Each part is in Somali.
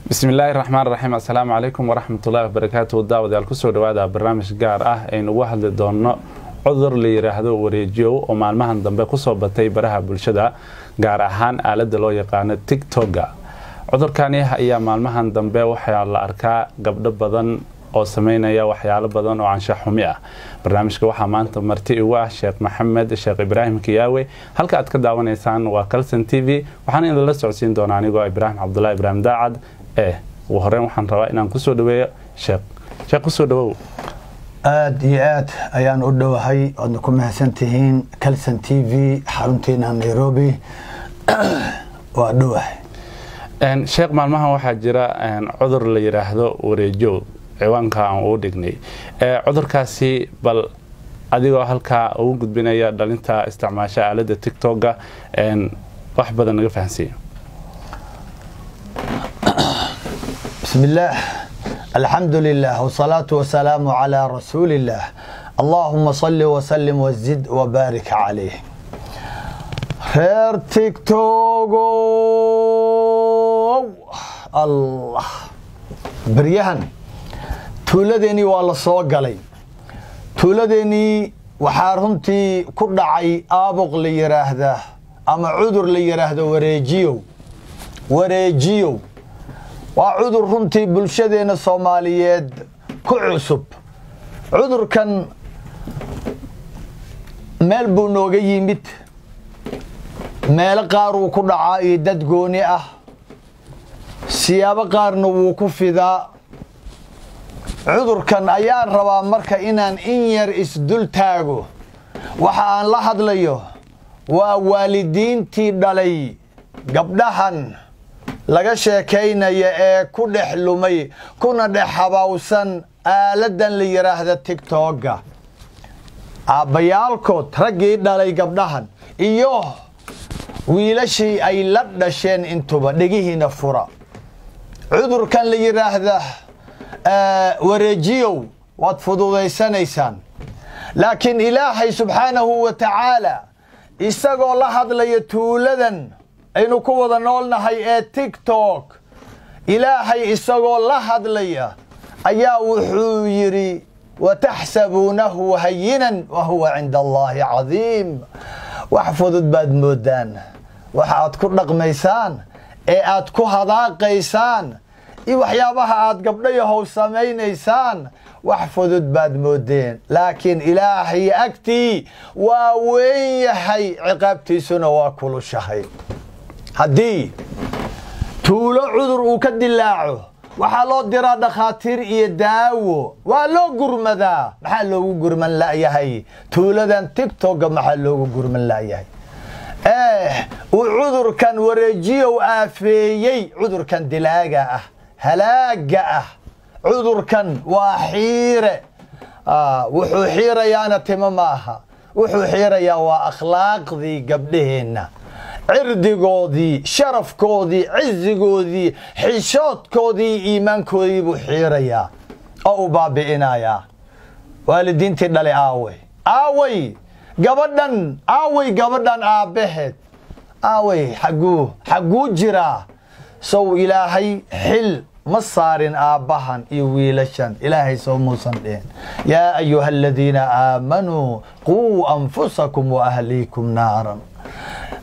بسم الله الرحمن الرحيم. السلام عليكم ورحمة الله وبركاته. داود الكسور هذا برنامج جار إنه واحد لدونا عذر ليرهدو وريجيو ومعلمها ضمن قصة بتي برها بالشدة جار هان على دلو يقان تيك توك. عذر كان هي معلمها ضمن وحيا الأركاء قبل بدن أو سمينا يا وحيا بدن وعن شحومية. برنامج كوحة مانت مرتي واه شيخ محمد الشيخ إبراهيم كياوي هل كأت كداون إنسان وكلسن تي في وحنا إذا لسه عشرين دوناني جو إبراهيم عبد الله إبراهيم داعد وهرين وحن رأي إن كسر دوية شيخ كسر دو آد أيان أدو هاي عندكم هسنتين كلسن تي في حرمتنا نيروبي وأدوه إن شيخ معلمها واحد جرا إن عذر اللي يرهدو وريجو عوان كان ودقني عذر كاسي بل أديو هالكا وجود بنايا دلنتا استعمال على التيك توك إن واحد بدنا نفهمسي. بسم الله الحمد لله والصلاة والسلام على رسول الله اللهم صل وسلم وزد وبارك عليه خير تيك توك الله بريهن تولدني والله صوغلي تولدني وحارنتي كدعي ابق لي يراهده اما عذر لي يراهده وريجيو وعذر رنتي بلشدين الصوماليات كعصب عذر كان ملبو نوغي مت ميل قارو كدعاي دد غوني سيابا قارنو وكفدا عذر كان ايان ربا marka inaan in yar isdul taago waxa aan la hadlayo waa waalidiintii dhalay gabdhahan laga sheekeynaya ee ku dhex lumay kuna dhex habawsan aaladan la yiraahdo TikTok-ga abayaalkood ragii dhalay gabdhahan iyo wiilashii ay la dhasheen intuba dhigihiina fura cudurkan la yiraahdo wareejiyo wad fududaysanaysan laakiin ilaahay subhanahu wa ta'ala isagoo la hadlaya tuuladan aynu ku wada noolnahay ee TikTok ilaahay isagoo la hadlaya ayaa wuxuu yiri watahsabunahu hayyinan wa huwa 'inda Allahi 'azim wax fudud baad moodaan waxaad ku dhaqmaysaan ee aad ku hadaaqaysaan waxyaabaha aad gabdhayahow samaynaysaan wax fudud baad moodeen laakiin ilaahay agtii waa weyn yahay ciqaabtiisuna waa kulushahay haddii tuulo cudur uu ka dilaaco waxaa loo diraa dhakhaatiir iyo daawo waa loo gurmadaa maxaa loogu gurman la'yahay tuuladan TikTok maxaa loogu gurman la'yahay uu cudurkan wareejiyo aafeeyay cudurkan dilaaga halaaga cudurkan waa xiire wuxuu xiirayaana timo maaha wuxuu xiirayaa waa akhlaaqdii gabdhaheena cirdigoodii sharafkoodii cizigoodii xishoodkoodii iimaankoodii buu xiirayaa oo u baabi'inayaa waalidiintii dhalay aaway gabadhan aabaheed aaway xaguu jiraa sow ilaahay xil ما صارن آبهن يويلشن إلهي سوموسن دين يا أيها الذين آمنوا قوا أنفسكم وأهليكم نارا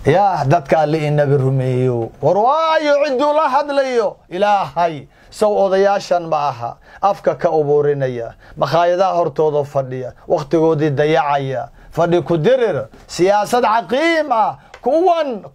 يا دتك اللي النبي رميو ورواي عدوا لحد ليو إلهي سو أضياشن معها أفكا كأبورينيا مخايدا هرتوضو فرديا وقت قودي ضيعيا فردي كدرر سياسة عقيمة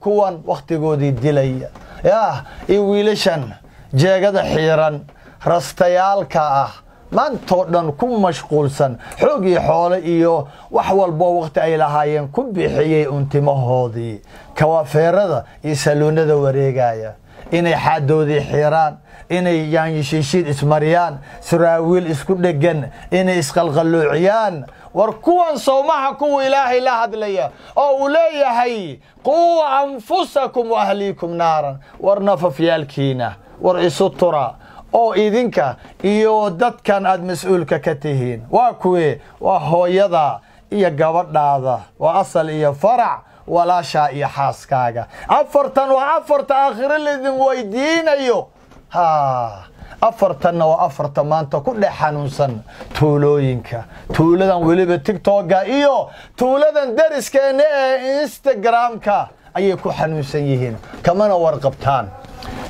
كوان وقت قودي دليا يا يويلشن jeegada xiiran rastayaalka maantoo dhan ku mashquulsan xoog iyo xoolo iyo wax walba waqti ay lahaayeen ku bixiyay untimahoodii kawaafeerada iyo saluunada wareegaya inay xaadoodii xiiraan inay yaanyishiishid ismariyaan suraawiil isku dhegan inay isqalqaluuciyaan war kuwan soomaha kuwa ilaahay la hadlaya oo uu leeyahay quu anfusakum wa ahliikum naaran war nafafyaalkiina war isu tura oo idinka iyo dadkan aad mas'uulka ka tihiin waa kuwee waa hooyada iyo gabadhaada waa asal iyo farac walaasha iyo xaaskaaga afartan waa afarta aakhiro lidin weydiinayo afartanna waa afarta maanta ku dhex xanuunsan tuulooyinka, tuuladan weliba tiktoka iyo tuuladan dariskeena ee instagramka ayay ku xanuunsan yihiin, kamana warqabtaan.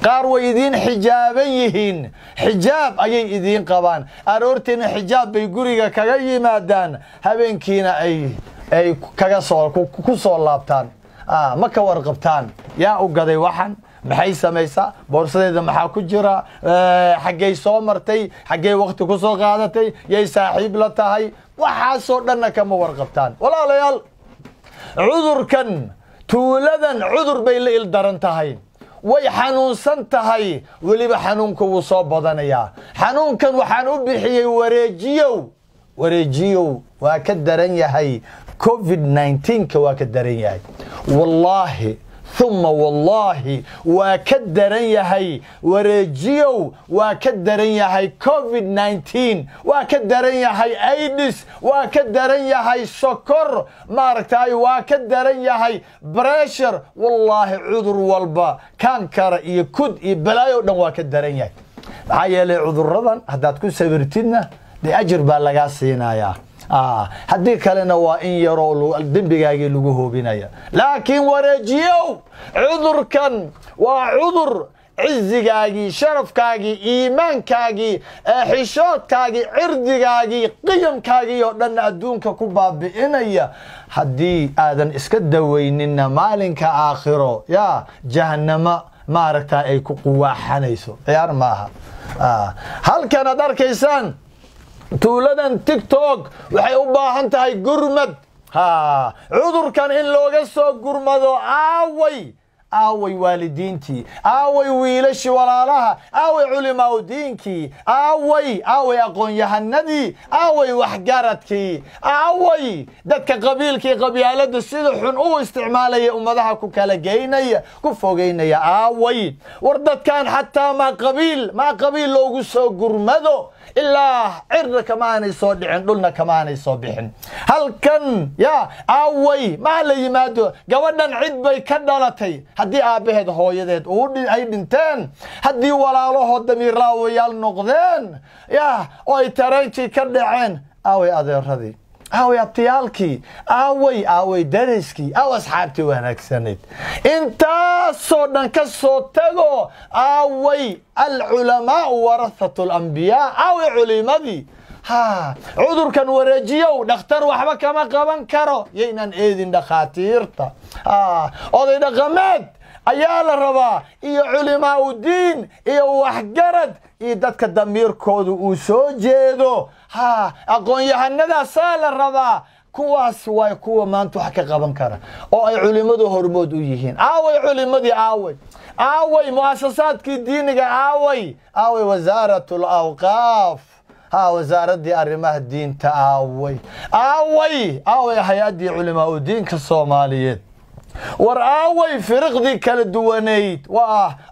qaar way idiin xijaaban yihiin, xijaab ayay idiin qabaan, aroortiina xijaab bay guriga kaga yimaadaan, habeenkiina ay ku soo laabtaan. ma ka warqabtaan yaa u gaday waxan, maxay samaysaa, boorsadeeda maxaa ku jira, xaggay soo martay, xaggay waqti ku soo qaadatay, yay saaxiib la tahay, waxaasoo dhanna kama warqabtaan. walaalayaal, cudurkan tuuladan cudur bay la ildaran tahay, way xanuunsan tahay, weliba xanuunka wuu soo badanayaa. xanuunkan waxaan u bixiyey wareejiyow waa ka daran yahay covid-19ka, waa ka daran yahay wallaahi ثم والله وكدرن يهي ورجيو وكدرن يهي كوفيد-19 وكدرن يهي ايدس وكدرن يهي سكر ماركتاي وكدرن يهي بريشر والله عذر والبا كان كر يكد بلايو دن وكدرن يهي عيالي عذر رضن هداد كو سبرتنا دي اجر با لغا سينايا haddii kalena waa in yaroo dembigaagii lagu hoobinaya. laakiin wareejiyow, cudurkan waa cudur cizigaagii, sharafkaagii, iimaankaagii, xishoodkaagii, cirdigaagii, qiyamkaagii oo dhan adduunka ku baabi'inaya. haddii aadan iska dawayninna maalinka aakhiro yaa jahannama maaragtaa ay ku quwaaxanayso, ciyaar maaha. halkan aad arkaysaan tuuladan tiktok waxay u baahan tahay gurmad. cudurkan in looga soo gurmado. aaway waalidiintii, aaway wiilashii walaalaha, aaway culimaa diinkii, aaway aqoon-yahanadii, aaway waxgaradkii, aaway dadka qabiilkii qabyaalada sida xun u isticmaalaya ummadaha ku kala geynaya, ku fogeynaya. aaway war dadkan xataa ma qabiil loogu soo gurmado ilaa cirna kamaanay soo dhicin, dhulna kamaanay soo bixin. halkan aaway maa la yimaado, gabadhan cid bay ka dhalatay, haddii aabbaheed hooyadeed ay dhinteen, haddii walaalahood damiirlaawayaal noqdeen oo ay tareenkii ka dhaceen, aaway adeeradii, aaway abtiyaalkii, aaway dariskii, asxaabtii wanaagsanayd. intaasoo dhan ka soo tago, aaway alculamaau warathatu alambiyaa, aaway culimadii. cudurkan wareejiyow, dhakhtar waxba kama qaban karo, yaynan eedin dhakhaatiirta. oday dhaqameed ayaa la rabaa, iyo culimaa diin, iyo waxgarad, iyo dadka damiirkooda uu soo jeedo. aqoon-yahanadaasaa la rabaa. kuwaas waa kuwa maanta wax ka qaban kara oo ay culimadu hormood u yihiin. aaway culimadii, aaway mu'asasaadkii diiniga, aaway wasaaratul awqaaf, wasaaradii arrimaha diinta, aaway hay-adii culimaa diinka Soomaaliyeed. war aaway firiqdii kala duwaneyd,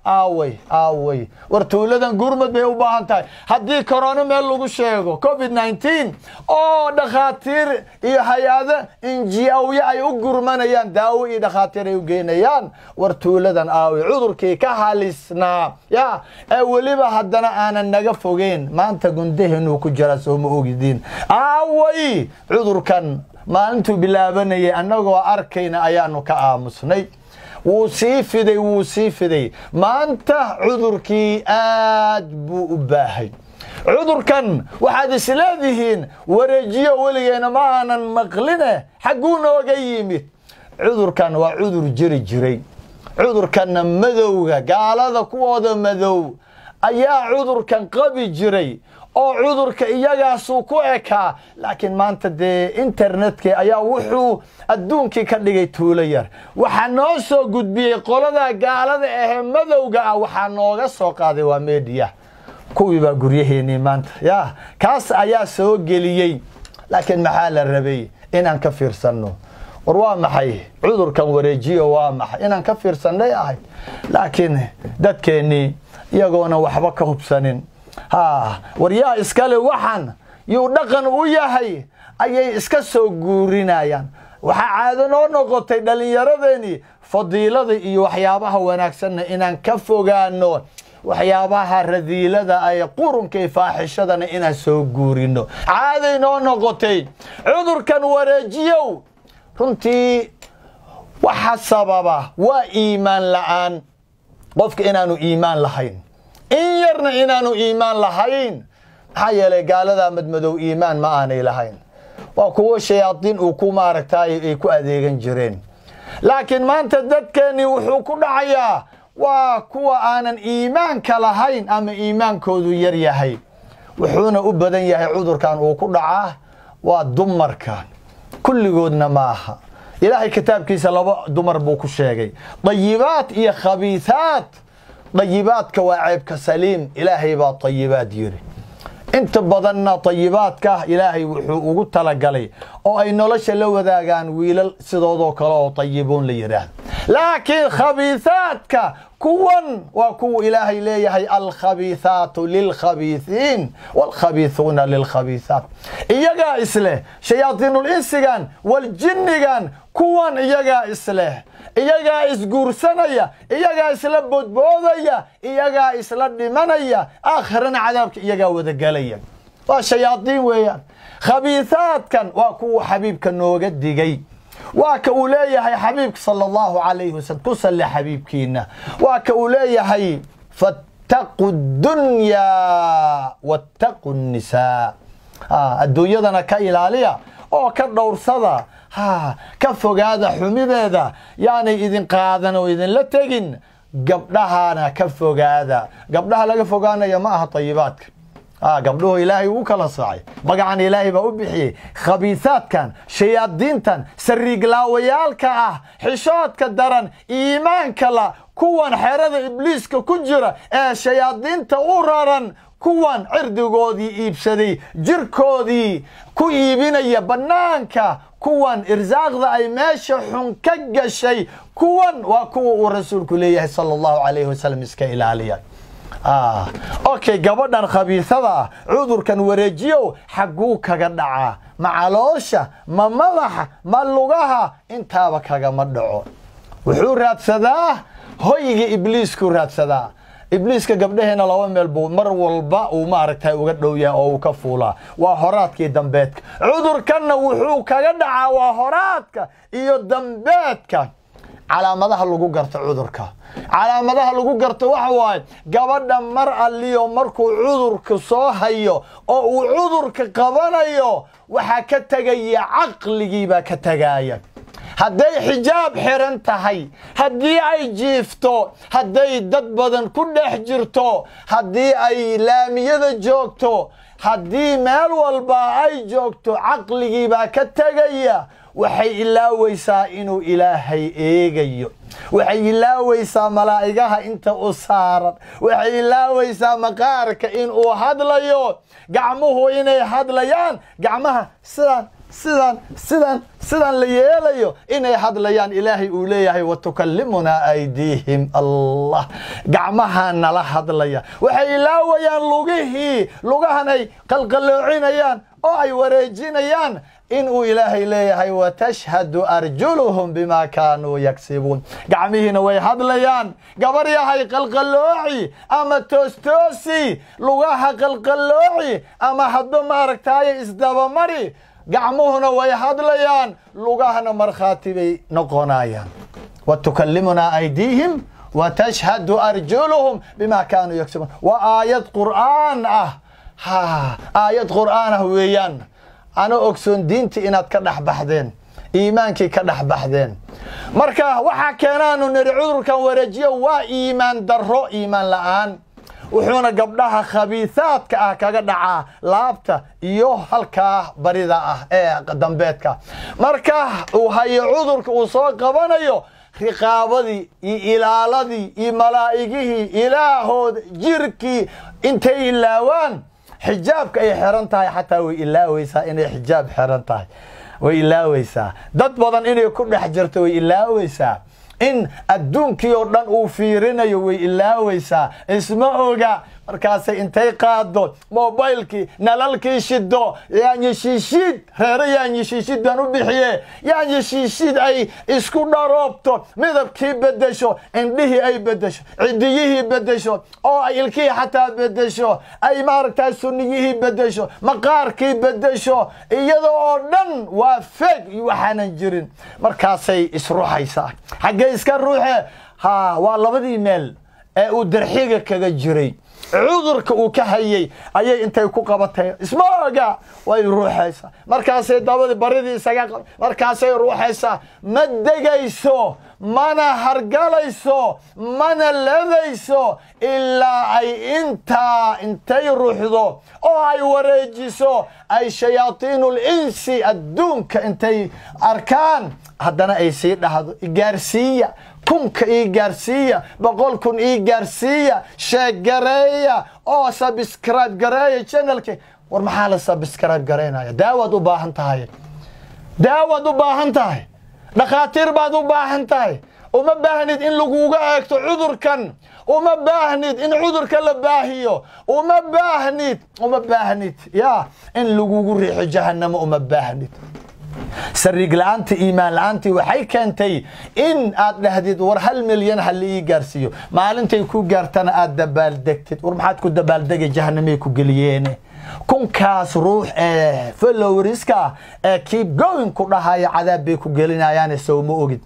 aaway war tuuladan gurmad bay u baahan tahay. haddii corona meel lagu sheego, covid-19 oo dhakhaatiir iyo hay-ado NGO-ya ay u gurmanayaan, daawo iyo dhakhaatiir ay u geynayaan, war tuuladan aaway cudurkii ka halisnaa ee weliba haddana aanan naga fogeyn, maanta gundaheenu ku jira, soo ma ogidin. aaway cudurkan maalintuu bilaabanayay annagoo arkayna ayaanu ka aamusnay, wuu sii fiday. maanta cudurkii aad buu u baahay. cudurkan waxaad isleedihiin wareejiyo, weligeena ma aanan maqline, xagguu nooga yimid. cudurkan waa cudur jiri jiray. cudurkanna madowga, gaalada kuwooda madow ayaa cudurkan qabi jiray, oo cudurka iyagaasuu ku ekaa. laakiin maanta dee internetka ayaa wuxuu adduunkii ka dhigay tuulo yar. waxaa noo soo gudbiyey qolada gaalada ahee madowga ah, waxaa nooga soo qaaday waa media, kuwii baa guryaheenii maanta kaas ayaa soo geliyey. laakiin maxaa la rabay inaan ka fiirsanno. war waa maxay cudurkan wareejiyo, waa maxay inaan ka fiirsannay ahayd. laakiin dadkeennii iyagoona waxba ka hubsanin, war yaa iskale waxan yuu dhaqan u yahay, ayay iska soo guurinayaan. waxaa caado noo noqotay dhallinyaradeenii fadiilada iyo waxyaabaha wanaagsanna inaan ka fogaano. waxyaabaha radiilada ay qurunka iyo faaxishadana inaan soo guurino caaday noo noqotay cudurkan wareejiyow runtii waxa sababa waa iimaan la'aan qofka inaanu iimaan lahayn in yarna inaanu iimaan lahayn maxaa yeelay gaalada madmadow iimaan ma aanay lahayn waa kuwa shayaadiin uu ku maaragtay ay ku adeegan jireen laakiin maanta dadkeeni wuxuu ku dhacayaa waa kuwa aanan iimaanka lahayn ama iimaankoodu yar yahay wuxuuna u badan yahay cudurkan uu ku dhacaa waa dumarka kulligoodna maaha ilaahay kitaabkiisa laba dumar buu ku sheegay dayibaat iyo khabiisaat dayibaadka waa ceebka saliim ilaahay baa dayibaad yiri inta badanna dayibaadka ilaahay wuxuu ugu talagalay oo ay nolosha la wadaagaan wiilal sidoodoo kale oo dayiboon la yiraahdo laakiin khabiisaadka kuwan waa kuwa ilaahay leeyahay alkhabiisaatu lilkhabiisiin walkhabiisuuna lilkhabiisaat iyagaa isleh shayaadiinul insigan waljinnigan kuwan iyagaa isleh iyagaa isguursanaya iyagaa isla boodboodaya iyagaa isla dhimanaya aakhirana cadaabka iyagaa wada galaya waa shayaadiin weeyaan khabiisaadkan waa kuwa xabiibka nooga digay waa ka uu leeyahay xabiibka sallallahu alayhi wasallam ku salli xabiibkiina waa ka uu leeyahay fattaqu dunya wattaqu nisaa adduunyadana ka ilaaliya oo ka dhowrsada ka fogaada xumideeda yaanay idin qaadan oo idin la tegin gabdhahana ka fogaada gabdhaha laga fogaanaya ma aha tayibaadka gabdhuhu ilaahay uu kala saacay magacan ilaahay baa u bixiyay khabiisaadkan shayaadiintan sariiglaawayaalka xishoodka daran iimaanka la kuwan xerada ibliiska ku jira ee shayaadiinta u raran kuwan cirdigoodii iibsaday jirkoodii ku iibinaya bannaanka kuwan irsaaqda ay meesha xun ka gashay kuwan waa kuwa uu rasuulku leeyahay sallallahu alayhi wasallam iska ilaaliya okay gabadhan khabiisada cudurkan wareejiyo xaguu kaga dhaca ma caloosha ma madaxa ma lugaha intaaba kaga ma dhaco wuxuu raadsadaa hoyga ibliisku raadsadaa ibliiska gabdhaheena laba meel buu mar walba uu maaragtay uga dhowyaa oo uu ka fuulaa waa horaadkii dambeedka cudurkanna wuxuu kaga dhacaa waa horaadka iyo dambeedka calaamadaha lagu garto cudurka calaamadaha lagu garto waxa waaye gabadha mar alliyo markuu cudurka soo hayo oo uu cudurka qabanayo waxa ka tagaya caqligii baa ka tagaya hadday xijaab xiran tahay haddii ay jiifto hadday dad badan ku dhex jirto haddii ay laamiyada joogto haddii meel walba ay joogto caqligii baa ka tagaya waxay ilaawaysaa inuu ilaahay eegayo waxay ilaawaysaa malaa'igaha inta u saaran waxay ilaawaysaa maqaarka inuu hadlayo gacmuhu inay hadlayaan gacmaha sidan la yeelayo inay hadlayaan ilaahay uu leeyahay watukallimunaa aydiihim allah gacmaha nala hadlaya waxay ilaawayaan lugahan ay qalqalloocinayaan oo ay wareejinayaan inuu ilaahay leeyahay watashhadu arjuluhum bima kaanuu yaksibuun gacmihiina way hadlayaan gabar yahay qalqallooci ama toostoosi lugaha qalqallooci ama haddo maaragtaaye isdabamari gacmuhuna way hadlayaan lugahana markhaati bay noqonayaan watukallimunaa aydiihim watashhadu arjuluhum bima kaanuu yaksibuun waa aayad qur'aan aayad qur'aan weeyaan ana ogsoon diintii inaad ka dhex baxdeen iimaankii ka dhex baxdeen marka waxa keenaanu niri cudurkan wareejiyo waa iimaan darro iimaan la'aan wuxuuna gabdhaha khabiisaadka kaga dhacaa laabta iyo halkaa barida ee dambeedka marka uu hayo cudurka uu soo qabanayo riqaabadii iyo ilaaladii iyo malaa'igihii ilaahooda jirkii intay ilaawaan xijaabka ay xiran tahay xataa way ilaawaysaa inay xijaab xiran tahay way ilaawaysaa dad badan inay ku dhex jirto way ilaawaysaa in adduunkii oo dhan uu fiirinayo way ilaawaysaa isma oga markaasay intay qaado mobilkii nalalkii shido yaanyo shiishid reere yaanyo shiishid baan u bixiye yaanyo shiishid ay isku dharoobto midabkii bedesho indhihii ay bedesho cidiyihii bedesho oo ay ilkii xataa bedesho ay maaragtaa sunniyihii bedesho maqaarkii bedesho iyada oo dhan waa feeg iyo waxaanan jirin markaasay isruuxaysaa xaggee iska ruuxe waa labadii meel ee uu darxiga kaga jiray cudurka uu ka hayay ayay intay ku qabatay isma oga way ruuxaysaa markaasay dabadii baridii isaga markaasay ruuxaysaa ma degayso mana hargalayso mana ledayso ilaa ay intay ruuxdo oo ay wareejiso ay shayaatiinul insi adduunka intay arkaan haddana ay sii dhahdo gaarsiiya kunka ii gaarsiiya 100 kun ii gaarsiiya sheeg gareeya oo subscribe gareeya channelka war maxaa la subscribe gareynaya daawad u baahan tahay dhaqaatiir baad u baahan tahay uma baahnid in laguga eegto cudurkan uma baahnid in cudurka la baahiyo uma baahnid ya in lagugu riixo jahannamo uma baahnid sariig la'aanta iimaan la'aantii waxay keentay in aad dhahdid war 1 milyan hal ii gaarsiiyo maalintay ku gaartana aad dabaaldegtid war maxaad ku dabaaldegay jahannamay ku geliyeen kunkaas ruux ee followeriska ee keep going ku dhahaya cadaab bay ku gelinayaan soo ma ogid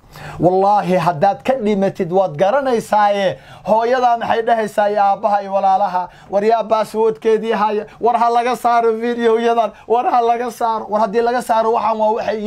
wallahi haddaad ka dhimatid waad garanaysaaye hooyada maxay dhahaysaa aabaha iyo walaalaha war yaa passwordkeedii haya war ha laga saaro videoyadan war ha laga saaro war hadii laga saaro waxaan waa waxay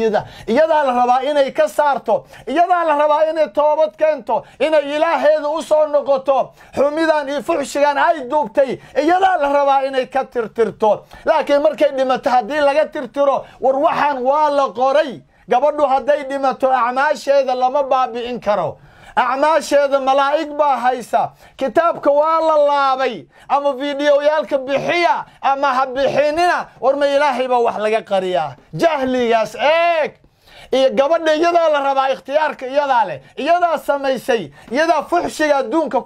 iyada la rabaa inay ka saarto iyada la rabaa inay toobad keento inay ilaaheeda u soo noqoto xumidan iyo fuxshigan ay duubtay iyada la rabaa inay ka tirtirto laakiin markay dhimato hadii laga tirtiro war waxaan waa la qoray gabadhu haday dhimato acmaasheeda lama baabi'in karo acmaasheeda malaa'ig baa haysa kitaabka waa la laabay ama videoyaalka bixiya ama ha bixinina war ma ilaahay baa wax laga qariyaa jahligaas eeg iyo gabadha iyada la rabaa ikhtiyaarka iyada leh iyada samaysay iyada fuxshiga adduunka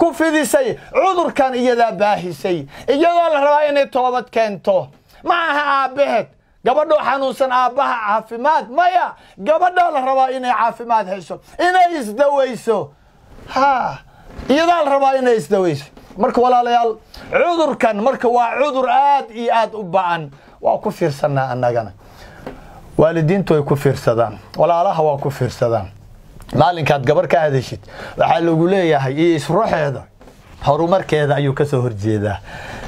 ku fidisay cudurkan iyada baahisay iyada la rabaa inay toobad keento ma aha aabaheed gabadho xanuunsan aabaha caafimaad maya gabadha la rabaa inay caafimaad hesho inay isdawayso iyada la rabaa inay isdawayso marka walaalayaal cudurkan marka waa cudur aad iyo aad u ba'an waa ku fiirsanaa annagana waalidiintu way ku fiirsadaan walaalaha waa ku fiirsadaan maalinkaad gabar ka hadashid waxa lagu leeyahay isruuxeeda horumarkeeda ayuu ka soo horjeedaa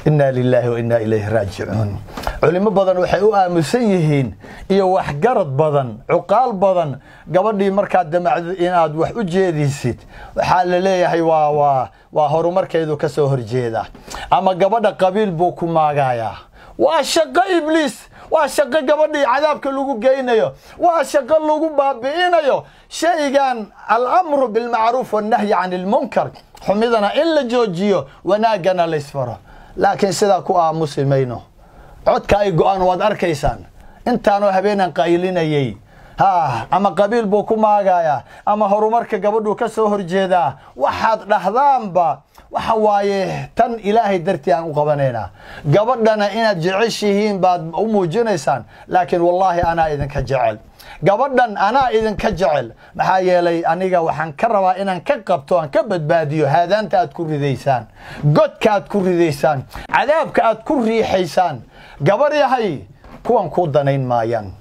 inna lillahi wa inna ilayhi raaji'uun culimo badan waxay u aamusan yihiin iyo wax garad badan cuqaal badan gabadhii marka damacdo inaad wax u jeedisid waxa la leeyahay waa horumarkeedu ka soo horjeedaa ama gabadha qabiil buu ku maagayaa waa shaqo ibliis waa shaqo gabadhii cadaabka lagu geynayo waa shaqo lagu baabi'inayo shaygan al-amru bil ma'ruf wan nahyi 'anil munkar xumidana in la joojiyo wanaagana la isfaro laakiin sida ku aamusimayno codka ay go'aan waad arkaysaan intaanu habeenan qaylinayay ama qabiil buu ku maagaya ama horumarka gabadhu ka soo horjeeda waxaad dhahdaanba waxa waaye tan ilaahay dartii aan u qabanayna gabadhana inaad jeceshihiin baad u muujinaysaan laakiin wallahi ana idinka jecel gabadhan ana idinka jecel maxaa yeelay aniga waxaan ka rabaa inaan ka qabto aan ka badbaadiyo haadaanta aad ku ridaysaan godka aad ku ridaysaan cadaabka aad ku riixaysaan gabar yahay kuwan ku danayn maayaan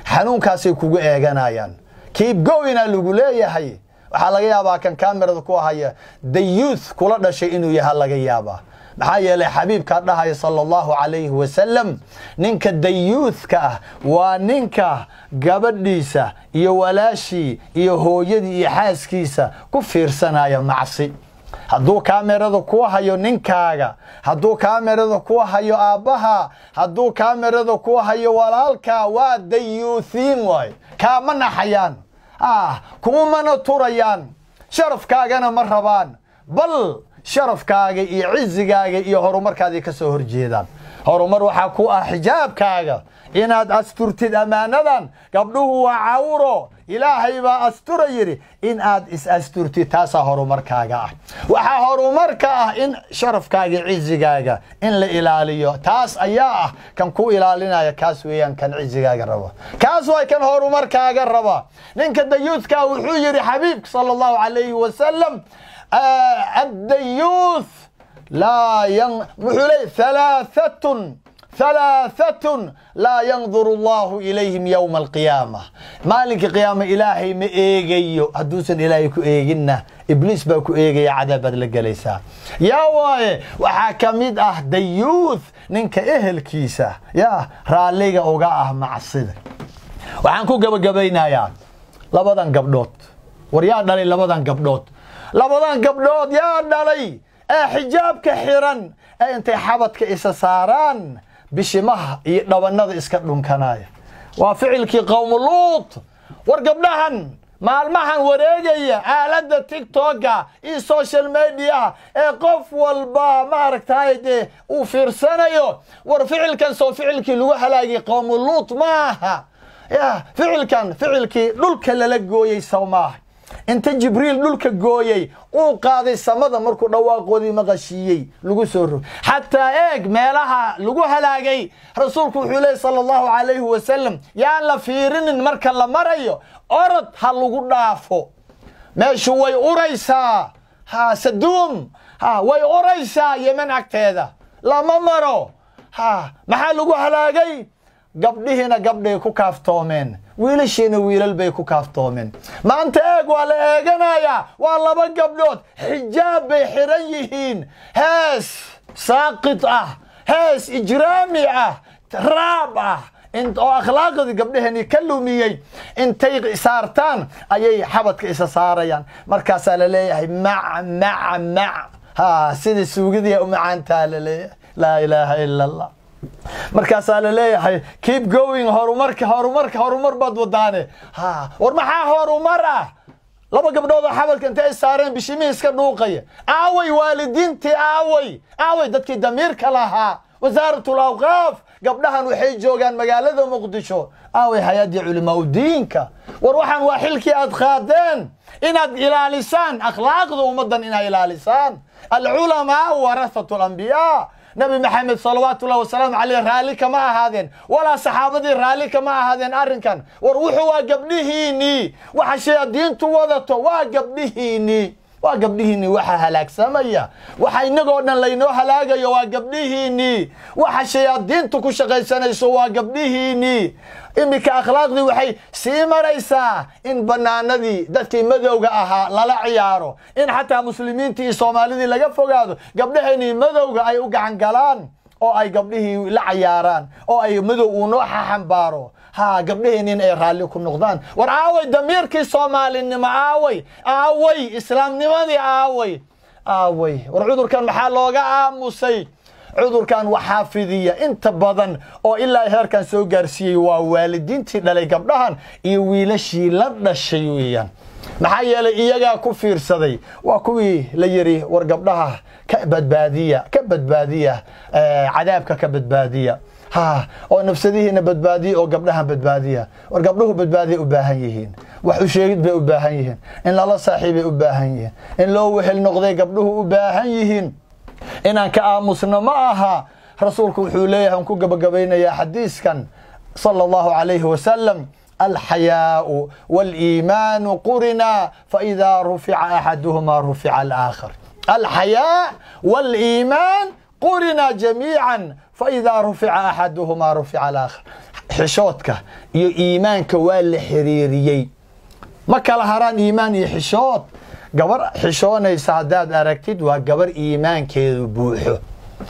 xanuunkaasay kugu eeganayaan keep going lagu leeyahay waxa laga yaabaa kan kaamirada ku haya the youth kula dhashay inuu yahay laga yaabaa maxaa yeelay xabiibka dhahay sallallahu alayhi wasallam ninka the youth ka waa ninka gabadhiisa iyo walaashi iyo hooyadii iyo xaaskiisa ku fiirsanaya macsi hadduu kaamirada ku hayo ninkaaga hadduu kaamirada ku hayo aabaha hadduu kaamirada ku hayo walaalka waa dayuuthiin way kaama naxayaan kuma turayaan sharafkaagana ma rabaan bal sharafkaaga iyo cizigaaga iyo horumarkaadii ka soo horjeedaan. horumar waxaa ku ah xijaabkaaga inaad asturtid ammaanadan. gabdhuhu waa cawro, ilaahay baa astura yidhi in aad is asturtid, taasaa horumarkaaga ah. waxaa horumarka ah in sharafkaaga cizigaaga in la ilaaliyo, taas ayaa ah kan ku ilaalinaya. kaas weeyaan kan cizigaaga raba, kaas waa kan horumarkaaga raba. ninka dayuuthka wuxuu yidhi xabiibka sala allahu calayhi wasalam, addayuuth laa wuxuu leey ثلاثة لا ينظر الله إليهم يوم القيامة. مالك قيامة إلهي ما إيجيو هدوسن إلهي كو إيجينا إبليس باكو إيجي عذاب لقليسا يا واي وحاكميد ديوث ننك إهل كيسا يا راليغا أوغا مع الصدق. وحانكو قبينا يا لبدان قبدوت وريا دالي لبدان قبدوت يا دالي حجابك حيران انت حابتك إسا ساران bishimaha iyo dhabanada iska dhunkanaya. waa ficilkii qowm luut. war gabdhahan maalmahan wareegaya aalada TikTok-ga iyo social media ee qof walba ma aragtay uu fiirsanayo. war ficilkan soo ficilkii lagu halaagay qowm luut maaha. ficilkii dhulka lala gooyay Soomaa. inta Jibriil dhulka gooyay uu qaaday samada markuu dhawaaqoodii maqashiyay lagu soo rog. hatta eeg meelaha lagu halaagay rasuulku wuxuu leeyahay sallallahu alayhi wasallam, yaan la fiirinin marka la marayo, orod ha lagu dhaafo. meeshu way uraysaa, saduum way uraysaa Yemen agteeda lama maro. maxaa lagu halaagay? gabdhihina gabdhay ku kaaftoomeen, wiilashiina wiilal bay ku kaaftoomeen. maanta eeg waa la eeganayaa, waa laba gabdhood xijaab bay xiran yihiin, hees saaqid ah, hees ijraami ah, raab ah, oo akhlaaqdii gabdhahani ka lumiyey. intay saartaan ayay xabadka isa saarayaan. markaasaa la leeyahay mac sidii suugidii u macaantaa la leeyahay. laa ilaaha ila allah. markaasaa la leeyahay keep going, horumar baad wadaane. war maxaa horumar ah? laba gabdhood oo xabadka intay saareen bishimihii iska dhuuqaya. aaway waalidiintii, aaway dadkii damiirka lahaa. wasaaratul awqaaf gabdhahan waxay joogaan magaalada muqdisho. aaway hay-adii culimaa diinka. war waxaan waa xilkii aad qaadeen inaad ilaalisaan akhlaaqda ummadan, inaad ilaalisaan. alculamaa warahatul anbiyaa. نبي محمد صلوات الله وسلام عليه رالي كما أهادين ولا صحابتي رالي كما أهادين أرنكن وروحوا وقبلهيني وحشي الدين توضته وقبلهيني وحا هلاك سمية وحا ينقودنا لينو هلاقا وقبلهيني وحشي الدين تكو شغي سنيسو وقبلهيني إمك أخلاق دي وحي سيمريسا إن بناندي دادكي مدوغا أها للا عيارو إن حتى مسلمين تي صومالي دي لغا فوقادو قبلهيني مدوغا أي أقعن قلان أو أي قبله لعياران أو أي مدو ونوحا حنبارو. قبلهن أي رالي كن نقدان. ورعاوي دميركي صومالي إنما آوي إسلام نماني آوي ورعودر كان محال لوغا آموسي. عذر كان وحافظية انت بدن او إلا هير كان سو قارسيي ووالدين تدلي قبلهن إيويلشي لدى الشيويا محايا لإياقا كفير صدي وكوي ليري ورقبلها كبد بادية عذابك كبد بادية او نفسديه نبد بادية او قبلها بد بادية ورقبله بد بادية أباهيهين وحشيد بأباهيهين إن الله صاحبي أباهيهين إن لو وحل نقضي قبله أباهيهين inaan ka aamusno ma aha. rasuulku wuxuu leeyahay ku gabagabeynaya xadiiskan sallallahu alayhi wasallam, alxayaa'u wal-iimaanu qurina fa-idaa rufica axaduhumaa rufica al-aakhar. alxayaa' wal-iimaan qurina jamiican fa-idaa rufica axaduhumaa rufica al-aakhar. xishoodka iyo iimaanka waa la xiriiriyey, ma kala haraan iimaan iyo xishood. gabar xishoonaysa haddaad aragtid waa gabar iimaankeedu buuxo,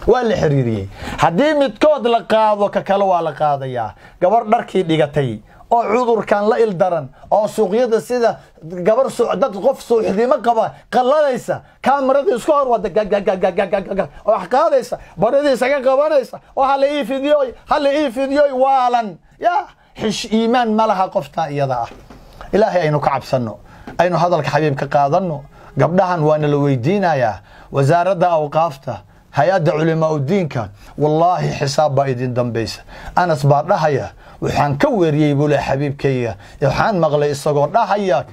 waa la xiriiriyey. haddii midkood la qaado ka kale waa la qaadayaa. gabar dharkii dhigatay oo cudurkan la ildaran oo suuqyada sida gabar dad qof suuxdimo qaba qallalaysa, kaamirada isku hor wada oo wax qaadaysa, baradiisa ka qabanaysa oo hala ii fidiyoy waalan. iimaan ma laha qofta iyada ah. ilaahay aynu ka cabsanno, aynu hadalka xabiibka qaadano. gabdhahan waana la weydiinayaa, wasaaradda awqaafta hay-adda culamaa udiinka wallaahi xisaab baa idin dambaysa. anas baa dhahaya waxaan ka weeriyey buu leh xabiibkayga waxaan maqlay isagoo dhahaya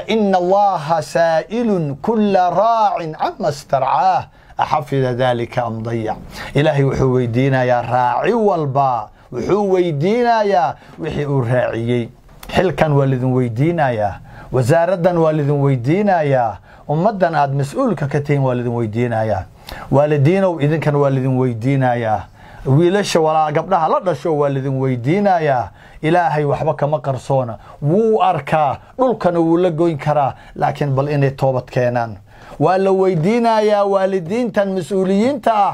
ina allaha saa'ilun kula raacin cama istarcaah axafida dalika am dayac. ilaahay wuxuu weydiinayaa raaci walba wuxuu weydiinayaa wixii uu raaciyey. xilkan waa lidin weydiinayaa, wasaaraddan waa lidin weydiinayaa, ummaddan aad mas-uulka ka tihiin waa lidin weydiinayaa. waalidiinow idinkan waa lidin weydiinayaa, wiilasha walaa gabdhaha la dhasho waa lidin weydiinayaa. ilaahay waxba kama qarsoona, wuu arkaa, dhulkana wuu la goyn karaa, laakiin bal inay toobad keenaan waa la weydiinayaa. waalidiintan mas-uuliyiinta ah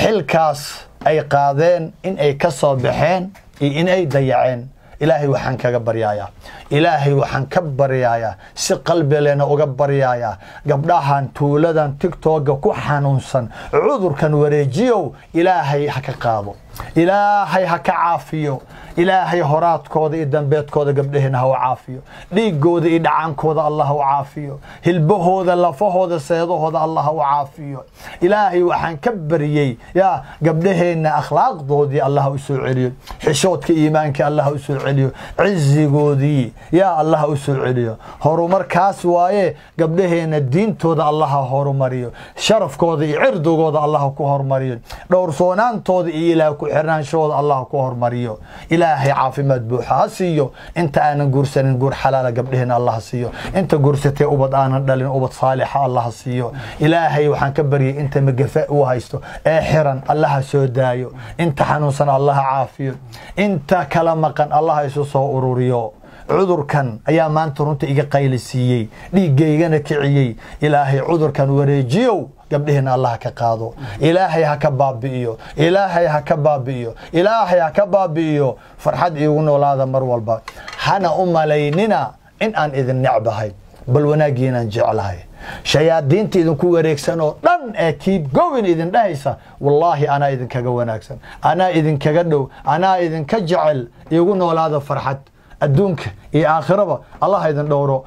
xilkaas ay qaadeen in ay ka soo baxeen iyo in ay dayaceen. ilaahay waxaan kaga baryayaa, ilaahay waxaan ka baryayaa, si qalbileena uga baryayaa gabdhahan tuuladan tigtooga ku xanuunsan cudurkan wareejiyow ilaahay ha ka qaado, ilaahay ha ka caafiyo. ilaahay horaadkooda iyo dambeedkooda gabdhaheena ha u caafiyo, dhiigooda iyo dhacaankooda allah ha u caafiyo, hilbahooda lafahooda seedahooda allah ha u caafiyo. ilaahay waxaan ka baryey yaa gabdhaheena akhlaaqdoodii allah u soo celiyo, xishoodka iimaanka allah u soo celiyo, cizigoodii yaa allah u soo celiyo. horumarkaas waaye gabdhaheena diintooda allah ha horumariyo, sharafkooda iyo cirdigooda allah ku horumariyo, dhowrsoonaantooda iyo ilaah ku xirnaanshooda allah ku horumariyo. ilaahay caafimaad buuxa ha siiyo. inta aanan guursanin guur xalaala gabdhaheena allah ha siiyo, inta guursatay ubad aanan dhalin ubad saalixa allah ha siiyo. ilaahay waxaan ka baryay inta magafa uu haysto ee xiran allah ha soo daayo, inta xanuunsan allah ha caafiyo, inta kala maqan allah ha isu soo ururiyo. cudurkan ayaa maanta runta iga qayli siiyey, dhiigaygana kiciyey. ilaahay cudurkan wareejiyow gabdhaheena allah ka qaado, ilaahay ha ka baabi'iyo, ilaahay ha ka baabi'iyo, ilaahay ha ka baabi'iyo. farxad iigu noolaada mar walba, hana u malaynina in aan idin necbahay, bal wanaagiinaan jeclahay. shayaadiinta idinku wareegsan oo dhan ee keep going idin dhahaysa wallaahi anaa idinkaga wanaagsan, anaa idinkaga dhow, anaa idinka jecel. iigu noolaada farxad adduunka iyo aakhiraba allah idin dhowro.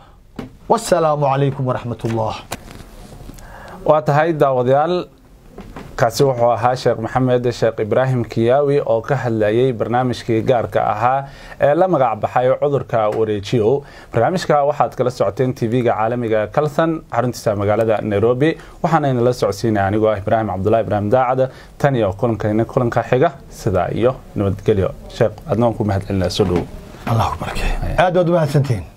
wassalaamu calaykum waraxmatullah. waa tahay daawadayaal, kaasi wuxuu ahaa sheekh maxamed sheekh ibraahim kiyaawi oo ka hadlayay barnaamijkii gaarka ahaa ee la magac baxay cudurka wareejiyow. barnaamijka waxaad kala socoteen tv-ga caalamiga kalsan xaruntiisa magaalada nairobi, waxaana inala socodsiinaya anigoo ah ibraahim cabdullahi ibraahim daacad. tan iyo kulanka xiga sidaa iyo nabadgelyo. sheekh adna waan ku mahadcelinaa, soo dhow. الله أكبر. أدود ما سنتين.